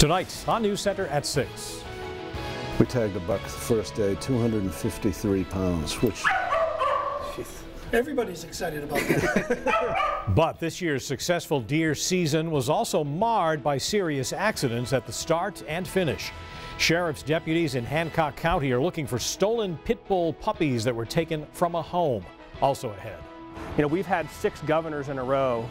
Tonight on News Center at 6. We tagged a buck the first day, 253 pounds, which... Everybody's excited about that. But this year's successful deer season was also marred by serious accidents at the start and finish. Sheriff's deputies in Hancock County are looking for stolen pit bull puppies that were taken from a home. Also ahead. You know, we've had 6 governors in a row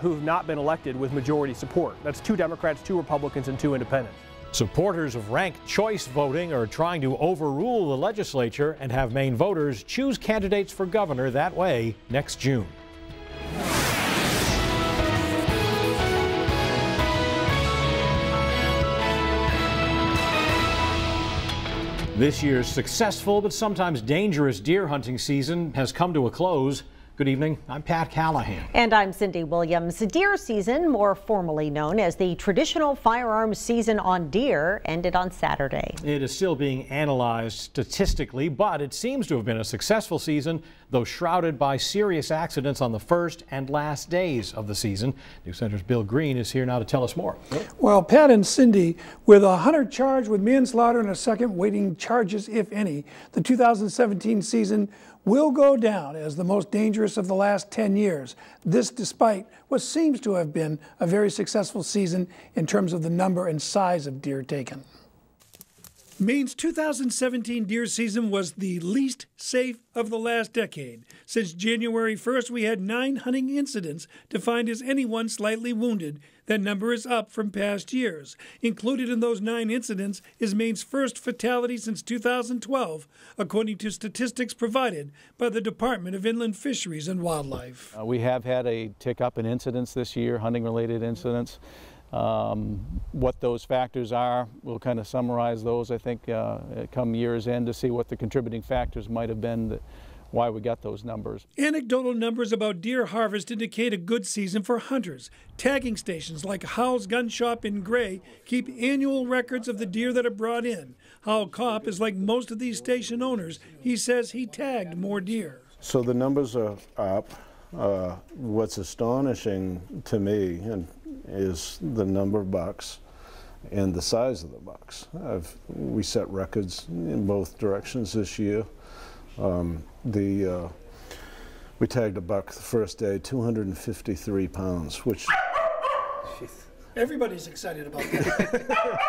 who've not been elected with majority support. That's 2 Democrats, 2 Republicans, and 2 independents. Supporters of ranked choice voting are trying to overrule the legislature and have Maine voters choose candidates for governor that way next June. This year's successful but sometimes dangerous deer hunting season has come to a close. Good evening, I'm Pat Callahan. And I'm Cindy Williams. Deer season, more formally known as the traditional firearms season on deer, ended on Saturday. It is still being analyzed statistically, but it seems to have been a successful season, though shrouded by serious accidents on the first and last days of the season. News Center's Bill Green is here now to tell us more. Well, Pat and Cindy, with a hunter charged with manslaughter and a second waiting charges, if any, the 2017 season will go down as the most dangerous of the last 10 years. This despite what seems to have been a very successful season in terms of the number and size of deer taken. Maine's 2017 deer season was the least safe of the last decade. Since January 1st, we had 9 hunting incidents defined as anyone slightly wounded. That number is up from past years. Included in those 9 incidents is Maine's first fatality since 2012, according to statistics provided by the Department of Inland Fisheries and Wildlife. We have had a tick up in incidents this year, hunting-related incidents. What those factors are, we'll kind of summarize those, I think, come year's end to see what the contributing factors might have been, why we got those numbers. Anecdotal numbers about deer harvest indicate a good season for hunters. Tagging stations like Howell's Gun Shop in Gray keep annual records of the deer that are brought in. Howell Kopp is like most of these station owners. He says he tagged more deer. So the numbers are up. What's astonishing to me is the number of bucks and the size of the bucks. We set records in both directions this year. We tagged a buck the first day, 253 pounds, which... Everybody's excited about that.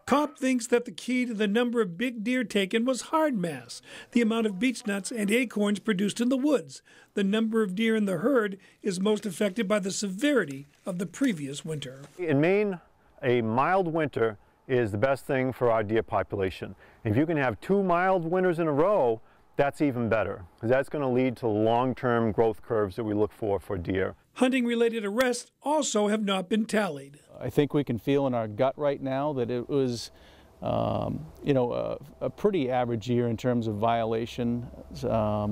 Kopp thinks that the key to the number of big deer taken was hard mass, the amount of beech nuts and acorns produced in the woods. The number of deer in the herd is most affected by the severity of the previous winter. In Maine, a mild winter is the best thing for our deer population. If you can have 2 mild winters in a row, that's even better, because that's going to lead to long-term growth curves that we look for deer. Hunting-related arrests also have not been tallied. I think we can feel in our gut right now that it was, you know, a pretty average year in terms of violations.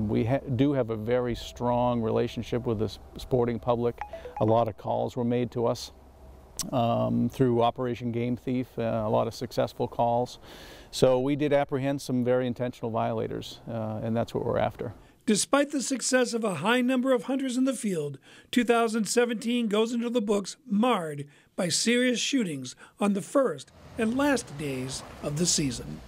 We do have a very strong relationship with the sporting public. A lot of calls were made to us through Operation Game Thief, a lot of successful calls. So we did apprehend some very intentional violators, and that's what we're after. Despite the success of a high number of hunters in the field, 2017 goes into the books marred by serious shootings on the first and last days of the season.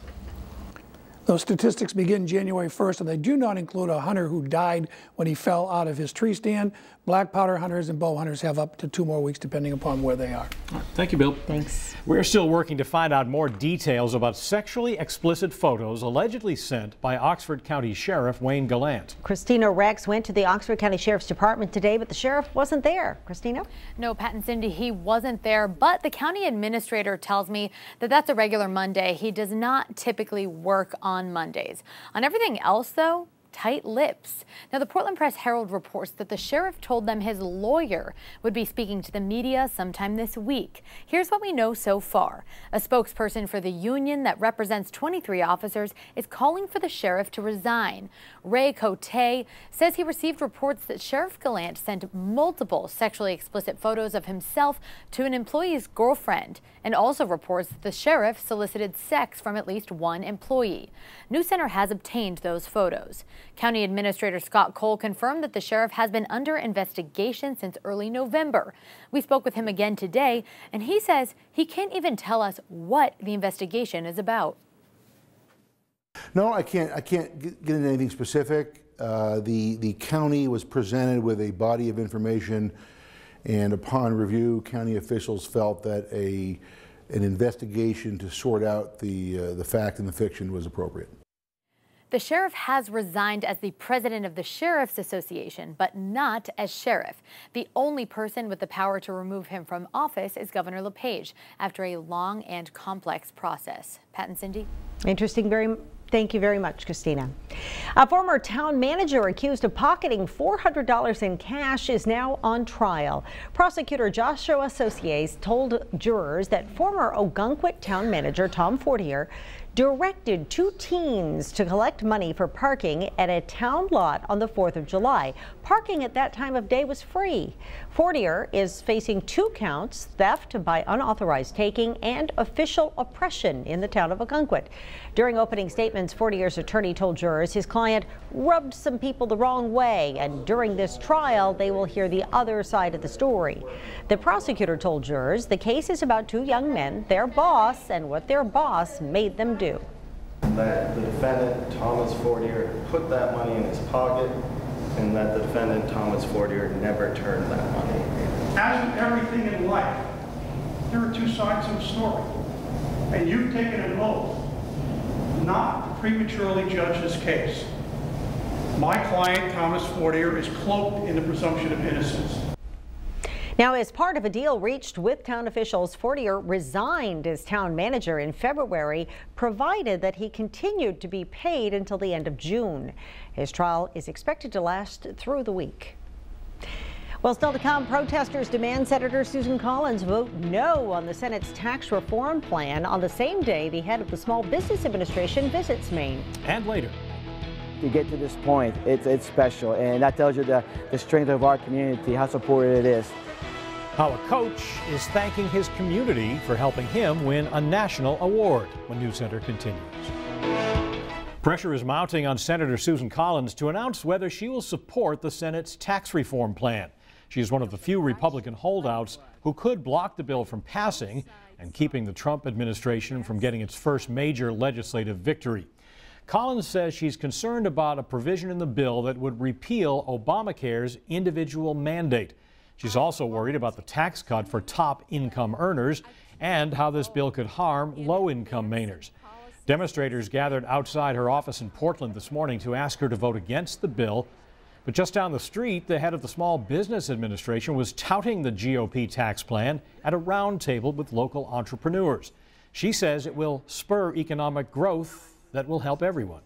Those statistics begin January 1st, and they do not include a hunter who died when he fell out of his tree stand. Black powder hunters and bow hunters have up to 2 more weeks, depending upon where they are. All right. Thank you, Bill. Thanks. We're still working to find out more details about sexually explicit photos allegedly sent by Oxford County Sheriff Wayne Gallant. Christina Rex went to the Oxford County Sheriff's Department today, but the sheriff wasn't there. Christina? No, Pat and Cindy, he wasn't there, but the county administrator tells me that that's a regular Monday. He does not typically work on Mondays. On everything else, though, tight lips. Now, the Portland Press-Herald reports that the sheriff told them his lawyer would be speaking to the media sometime this week. Here's what we know so far. A spokesperson for the union that represents 23 officers is calling for the sheriff to resign. Ray Cote says he received reports that Sheriff Gallant sent multiple sexually explicit photos of himself to an employee's girlfriend, and also reports that the sheriff solicited sex from at least one employee. News Center has obtained those photos. County Administrator Scott Cole confirmed that the sheriff has been under investigation since early November. We spoke with him again today, and he says he can't even tell us what the investigation is about. No, I can't get into anything specific. The county was presented with a body of information, and upon review, county officials felt that an investigation to sort out the fact and the fiction was appropriate. The sheriff has resigned as the president of the Sheriff's Association, but not as sheriff. The only person with the power to remove him from office is Governor LePage after a long and complex process. Pat and Cindy? Interesting. Thank you very much, Christina. A former town manager accused of pocketing $400 in cash is now on trial. Prosecutor Joshua Saucier told jurors that former Ogunquit town manager Tom Fortier directed 2 teens to collect money for parking at a town lot on the 4th of July. Parking at that time of day was free. Fortier is facing 2 counts, theft by unauthorized taking and official oppression in the town of Ogunquit. During opening statements, Fortier's attorney told jurors his client rubbed some people the wrong way, and during this trial, they will hear the other side of the story. The prosecutor told jurors the case is about 2 young men, their boss, and what their boss made them do. That the defendant, Thomas Fortier, put that money in his pocket, and that the defendant, Thomas Fortier, never turned that money. As with everything in life, there are 2 sides to the story. And you've taken an oath not to prematurely judge this case. My client, Thomas Fortier, is cloaked in the presumption of innocence. Now, as part of a deal reached with town officials, Fortier resigned as town manager in February, provided that he continued to be paid until the end of June. His trial is expected to last through the week. Well, still to come, protesters demand Senator Susan Collins vote no on the Senate's tax reform plan on the same day the head of the Small Business Administration visits Maine. And later. To get to this point, it's special, and that tells you the strength of our community, how supported it is. How a coach is thanking his community for helping him win a national award when News Center continues. Pressure is mounting on Senator Susan Collins to announce whether she will support the Senate's tax reform plan. She is one of the few Republican holdouts who could block the bill from passing and keeping the Trump administration from getting its first major legislative victory. Collins says she's concerned about a provision in the bill that would repeal Obamacare's individual mandate. She's also worried about the tax cut for top income earners and how this bill could harm low-income Mainers. Demonstrators gathered outside her office in Portland this morning to ask her to vote against the bill. But just down the street, the head of the Small Business Administration was touting the GOP tax plan at a roundtable with local entrepreneurs. She says it will spur economic growth that will help everyone.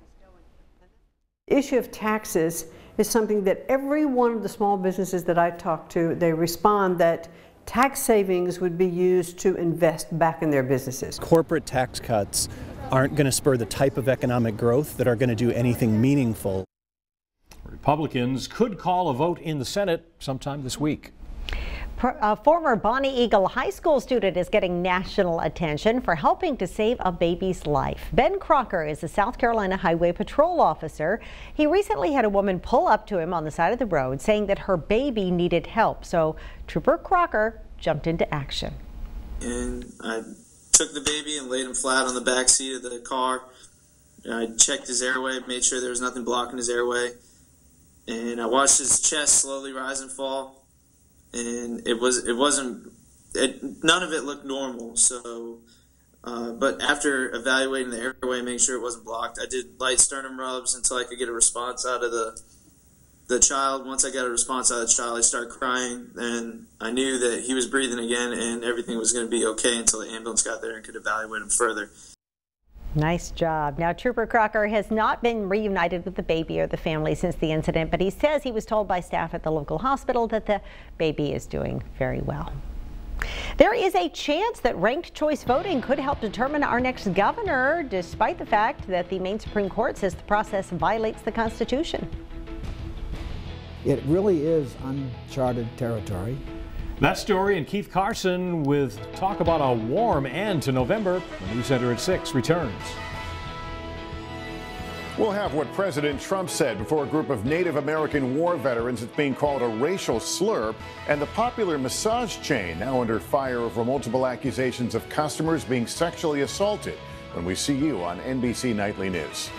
The issue of taxes is something that every one of the small businesses that I talk to, they respond that tax savings would be used to invest back in their businesses. Corporate tax cuts aren't going to spur the type of economic growth that are going to do anything meaningful. Republicans could call a vote in the Senate sometime this week. A former Bonnie Eagle High School student is getting national attention for helping to save a baby's life. Ben Crocker is a South Carolina Highway Patrol officer. He recently had a woman pull up to him on the side of the road saying that her baby needed help. So Trooper Crocker jumped into action. And I took the baby and laid him flat on the back seat of the car. I checked his airway, made sure there was nothing blocking his airway. And I watched his chest slowly rise and fall. And none of it looked normal. So, but after evaluating the airway, making sure it wasn't blocked, I did light sternum rubs until I could get a response out of the child. Once I got a response out of the child, I started crying, and I knew that he was breathing again and everything was going to be okay until the ambulance got there and could evaluate him further. Nice job. Now, Trooper Crocker has not been reunited with the baby or the family since the incident, but he says he was told by staff at the local hospital that the baby is doing very well. There is a chance that ranked choice voting could help determine our next governor, despite the fact that the Maine Supreme Court says the process violates the Constitution. It really is uncharted territory. That story and Keith Carson with talk about a warm end to November. The News Center at 6 returns. We'll have what President Trump said before a group of Native American war veterans. It's being called a racial slur. And the popular massage chain now under fire over multiple accusations of customers being sexually assaulted. When we see you on NBC Nightly News.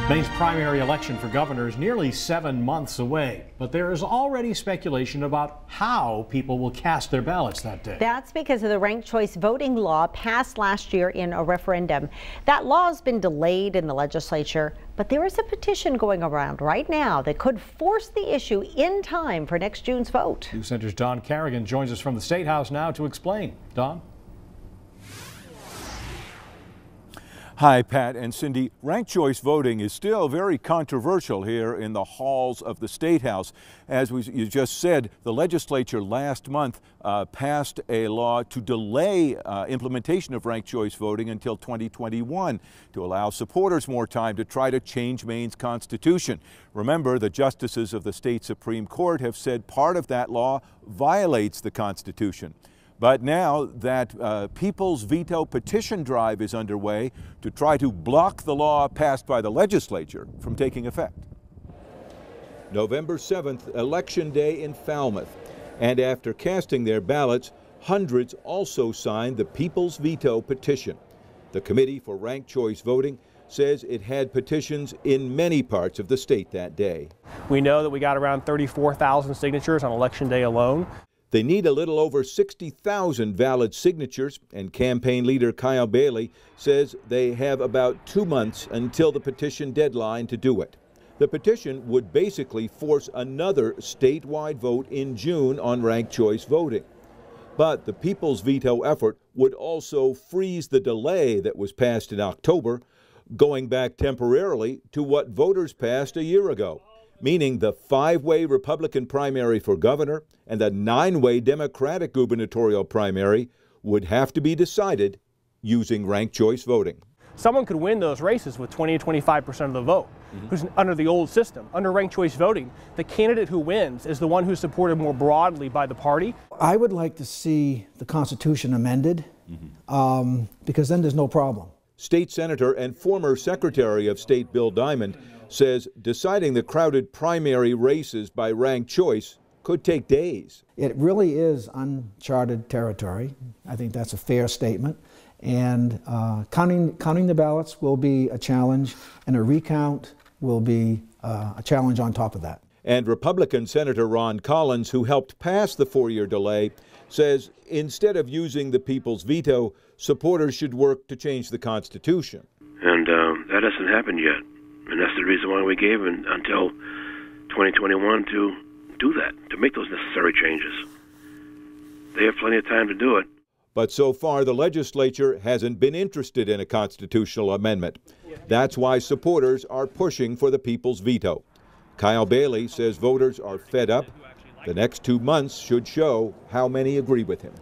Maine's primary election for governor is nearly 7 months away, but there is already speculation about how people will cast their ballots that day. That's because of the ranked choice voting law passed last year in a referendum. That law has been delayed in the legislature, but there is a petition going around right now that could force the issue in time for next June's vote. News Center's Don Carrigan joins us from the State House now to explain. Don? Hi, Pat and Cindy. Ranked choice voting is still very controversial here in the halls of the State House. As you just said, the legislature last month passed a law to delay implementation of ranked choice voting until 2021 to allow supporters more time to try to change Maine's constitution. Remember, the justices of the state Supreme Court have said part of that law violates the Constitution. But now that people's veto petition drive is underway to try to block the law passed by the legislature from taking effect. November 7th, Election Day in Falmouth. And after casting their ballots, hundreds also signed the people's veto petition. The Committee for Ranked Choice Voting says it had petitions in many parts of the state that day. We know that we got around 34,000 signatures on Election Day alone. They need a little over 60,000 valid signatures, and campaign leader Kyle Bailey says they have about 2 months until the petition deadline to do it. The petition would basically force another statewide vote in June on ranked choice voting. But the people's veto effort would also freeze the delay that was passed in October, going back temporarily to what voters passed a year ago, meaning the 5-way Republican primary for governor and the 9-way Democratic gubernatorial primary would have to be decided using ranked choice voting. Someone could win those races with 20 to 25% of the vote, who's under the old system. Under ranked choice voting, the candidate who wins is the one who's supported more broadly by the party. I would like to see the Constitution amended because then there's no problem. State Senator and former Secretary of State Bill Diamond says deciding the crowded primary races by ranked choice could take days. It really is uncharted territory. I think that's a fair statement. And counting the ballots will be a challenge, and a recount will be a challenge on top of that. And Republican Senator Ron Collins, who helped pass the 4-year delay, says instead of using the people's veto, supporters should work to change the Constitution. And that hasn't happened yet. And that's the reason why we gave until 2021 to do that, to make those necessary changes. They have plenty of time to do it. But so far, the legislature hasn't been interested in a constitutional amendment. That's why supporters are pushing for the people's veto. Kyle Bailey says voters are fed up. The next 2 months should show how many agree with him.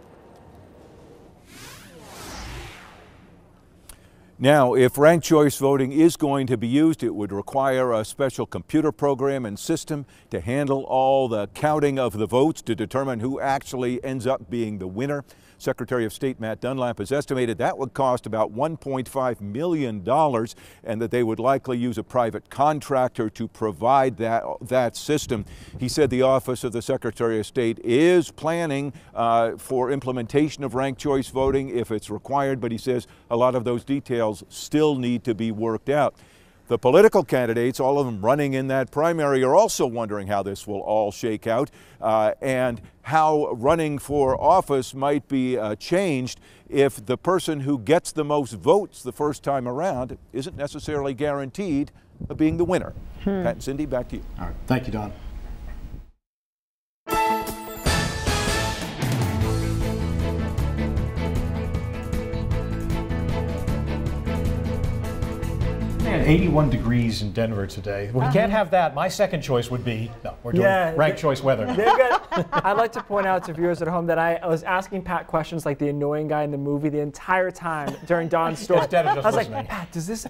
Now, if ranked choice voting is going to be used, it would require a special computer program and system to handle all the counting of the votes to determine who actually ends up being the winner. Secretary of State Matt Dunlap has estimated that would cost about $1.5 million and that they would likely use a private contractor to provide that system. He said the Office of the Secretary of State is planning for implementation of ranked choice voting if it's required, but he says a lot of those details still need to be worked out. The political candidates, all of them running in that primary, are also wondering how this will all shake out and how running for office might be changed if the person who gets the most votes the first time around isn't necessarily guaranteed of being the winner. Pat and Cindy, back to you. All right. Thank you, Don. And 81 degrees in Denver today. We can't have that. My second choice would be, no, we're doing ranked choice weather. I'd like to point out to viewers at home that I was asking Pat questions like the annoying guy in the movie the entire time during Dawn's story. I was like, Pat, does this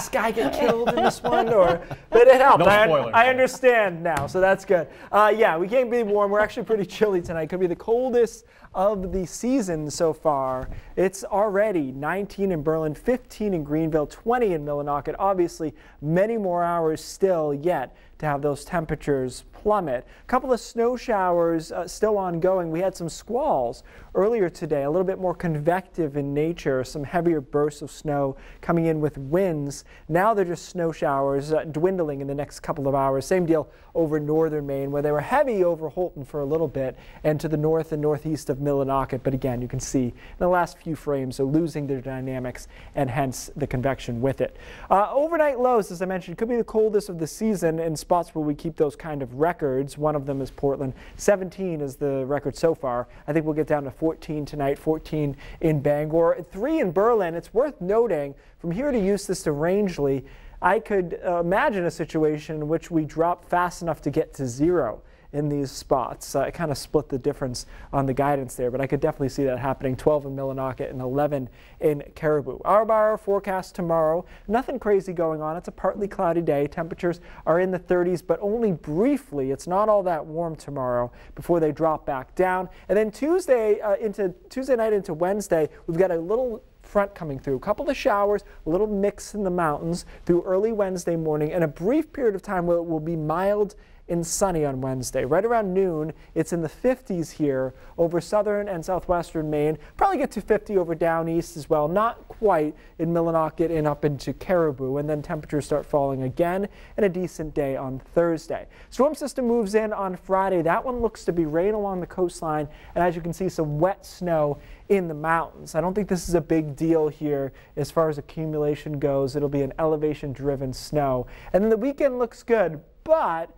guy get killed in this one? But it helped. No spoilers. I understand now, so that's good. Yeah, we can't be warm. We're actually pretty chilly tonight. Could be the coldest of the season so far. It's already 19 in Berlin, 15 in Greenville, 20 in Millinocket. Obviously, many more hours still yet to have those temperatures plummet. A couple of snow showers still ongoing. We had some squalls earlier today, a little bit more convective in nature, some heavier bursts of snow coming in with winds. Now they're just snow showers dwindling in the next couple of hours. Same deal over northern Maine, where they were heavy over Holton for a little bit and to the north and northeast of Millinocket. But again, you can see in the last few frames are losing their dynamics and hence the convection with it. Overnight lows, as I mentioned, could be the coldest of the season in spots where we keep those kind of records. One of them is Portland. 17 is the record so far. I think we'll get down to 14 tonight, 14 in Bangor, 3 in Berlin. It's worth noting from here to Eustis to Rangeley, I could imagine a situation in which we drop fast enough to get to 0 in these spots. It kind of split the difference on the guidance there, but I could definitely see that happening. 12 in Millinocket and 11 in Caribou. Hour by hour forecast tomorrow. Nothing crazy going on. It's a partly cloudy day. Temperatures are in the 30s, but only briefly. It's not all that warm tomorrow before they drop back down. And then Tuesday night into Wednesday, we've got a little front coming through. A couple of showers, a little mix in the mountains through early Wednesday morning, and a brief period of time where it will be mild and sunny on Wednesday. Right around noon, it's in the 50s here over southern and southwestern Maine. Probably get to 50 over down east as well. Not quite in Millinocket and up into Caribou. And then temperatures start falling again and a decent day on Thursday. Storm system moves in on Friday. That one looks to be rain along the coastline. And as you can see, some wet snow in the mountains. I don't think this is a big deal here as far as accumulation goes. It'll be an elevation-driven snow. And then the weekend looks good, but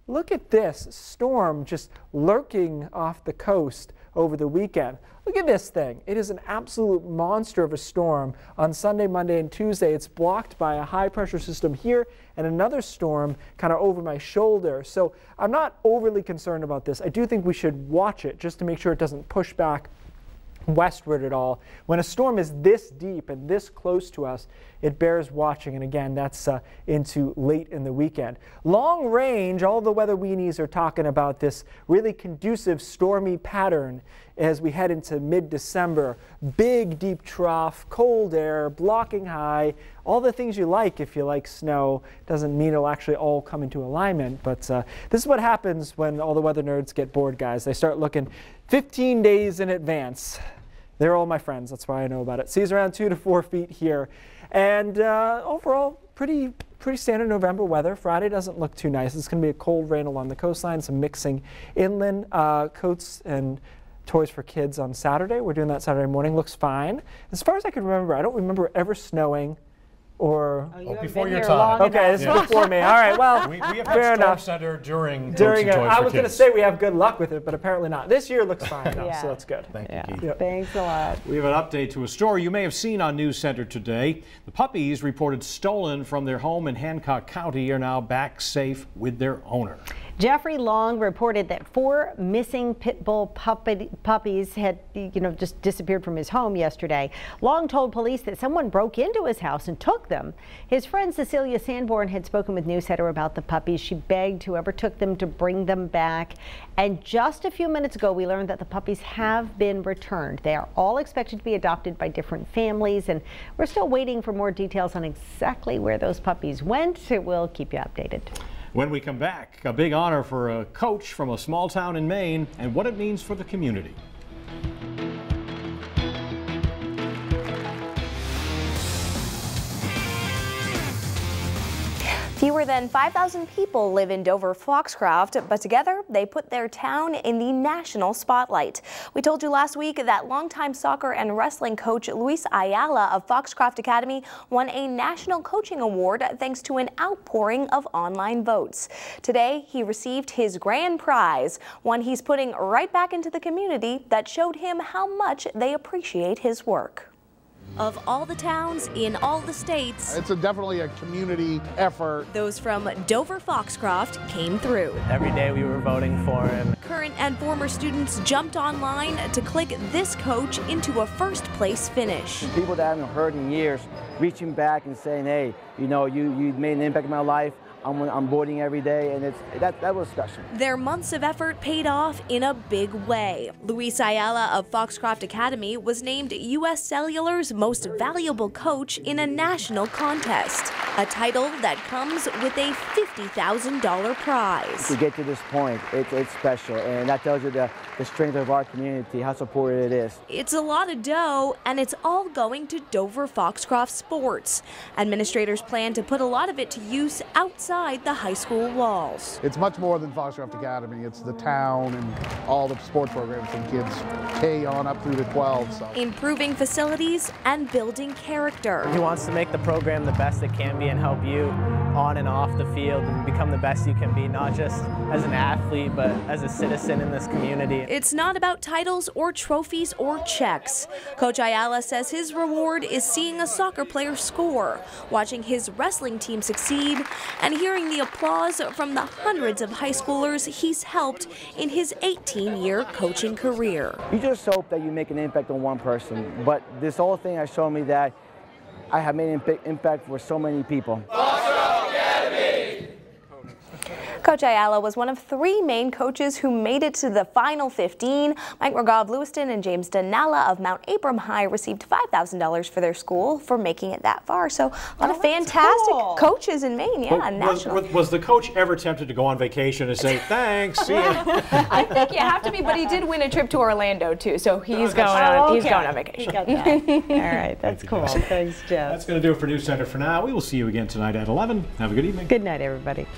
look at this storm just lurking off the coast over the weekend. Look at this thing. It is an absolute monster of a storm. On Sunday, Monday, and Tuesday, it's blocked by a high pressure system here and another storm kind of over my shoulder. So I'm not overly concerned about this. I do think we should watch it just to make sure it doesn't push back westward at all. When a storm is this deep and this close to us, it bears watching, and again, that's into late in the weekend. Long range, all the weather weenies are talking about this really conducive stormy pattern as we head into mid-December. Big deep trough, cold air, blocking high, all the things you like if you like snow. Doesn't mean it'll actually all come into alignment, but this is what happens when all the weather nerds get bored, guys. They start looking 15 days in advance. They're all my friends, that's why I know about it. Seas around 2 to 4 feet here. And overall, pretty standard November weather. Friday doesn't look too nice. It's going to be a cold rain along the coastline, some mixing inland. Coats and toys for kids on Saturday. We're doing that Saturday morning. Looks fine. As far as I can remember, I don't remember ever snowing or before your time. Okay, this is before me. All right, well, we have fair had Storm enough. Center during I was going to say we have good luck with it, but apparently not. This year looks fine, though, so that's good. Thank you, Keith. Yeah. Thanks a lot. We have an update to a story you may have seen on News Center today. The puppies reported stolen from their home in Hancock County are now back safe with their owner. Jeffrey Long reported that 4 missing pit bull puppies had, just disappeared from his home yesterday. Long told police that someone broke into his house and took them. His friend Cecilia Sanborn had spoken with News Center about the puppies. She begged whoever took them to bring them back. And just a few minutes ago, we learned that the puppies have been returned. They are all expected to be adopted by different families, and we're still waiting for more details on exactly where those puppies went. We'll keep you updated. When we come back, a big honor for a coach from a small town in Maine and what it means for the community. Fewer than 5,000 people live in Dover-Foxcroft, but together they put their town in the national spotlight. We told you last week that longtime soccer and wrestling coach Luis Ayala of Foxcroft Academy won a national coaching award thanks to an outpouring of online votes. Today, he received his grand prize, one he's putting right back into the community that showed him how much they appreciate his work. Of all the towns in all the states, it's definitely a community effort. Those from Dover-Foxcroft came through. Every day we were voting for him. Current and former students jumped online to click this coach into a first place finish. People that I haven't heard in years reaching back and saying, hey, you know, you made an impact in my life. I'm voting every day, and that was special. Their months of effort paid off in a big way. Luis Ayala of Foxcroft Academy was named U.S. Cellular's most valuable coach in a national contest, a title that comes with a $50,000 prize. To get to this point, it's special, and that tells you the strength of our community, how supported it is. It's a lot of dough, and it's all going to Dover-Foxcroft sports. Administrators plan to put a lot of it to use outside the high school walls. It's much more than Foxcroft Academy. It's the town and all the sports programs from kids K on up through to 12. So. Improving facilities and building character. He wants to make the program the best it can be and help you on and off the field and become the best you can be, not just as an athlete, but as a citizen in this community. It's not about titles or trophies or checks. Coach Ayala says his reward is seeing a soccer player score, watching his wrestling team succeed, and hearing the applause from the hundreds of high schoolers he's helped in his 18-year coaching career. You just hope that you make an impact on one person, but this whole thing has shown me that I have made an impact for so many people. Coach Ayala was one of 3 main coaches who made it to the final 15. Mike Morgaw of Lewiston and James Danella of Mount Abram High received $5,000 for their school for making it that far. So a lot of fantastic coaches in Maine, yeah, national. Was the coach ever tempted to go on vacation and say, thanks, see ya? I think you have to be, but he did win a trip to Orlando too, so he's going on vacation. He got that. All right, that's cool. Thanks, Jeff. That's going to do it for News Center for now. We will see you again tonight at 11. Have a good evening. Good night, everybody.